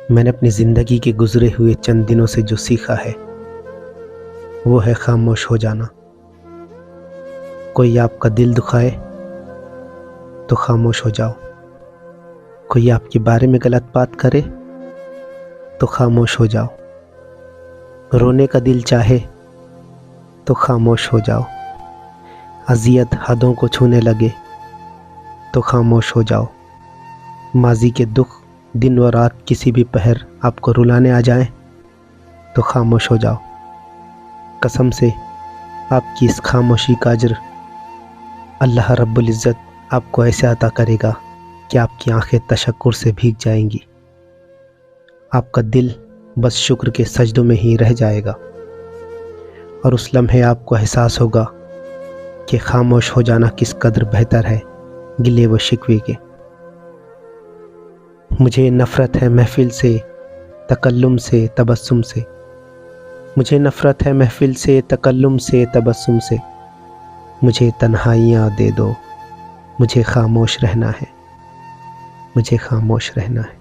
मैंने अपनी ज़िंदगी के गुज़रे हुए चंद दिनों से जो सीखा है वो है खामोश हो जाना। कोई आपका दिल दुखाए तो खामोश हो जाओ। कोई आपके बारे में गलत बात करे तो खामोश हो जाओ। रोने का दिल चाहे तो खामोश हो जाओ। अज़ियत हदों को छूने लगे तो खामोश हो जाओ। माजी के दुख दिन व रात किसी भी पहर आपको रुलाने आ जाएं तो खामोश हो जाओ। कसम से आपकी इस खामोशी का अज्र अल्लाह रब्बुल इज़्ज़त आपको ऐसे अता करेगा कि आपकी आंखें तशक्कुर से भीग जाएंगी। आपका दिल बस शुक्र के सजदों में ही रह जाएगा और उस लम्हे आपको एहसास होगा कि खामोश हो जाना किस कदर बेहतर है गिले व शिकवे के। मुझे नफ़रत है महफ़िल से, तकल्लुम से, तबस्सुम से। मुझे नफ़रत है महफ़िल से, तकल्लुम से, तबस्सुम से। मुझे तन्हाइयाँ दे दो, मुझे खामोश रहना है, मुझे खामोश रहना है।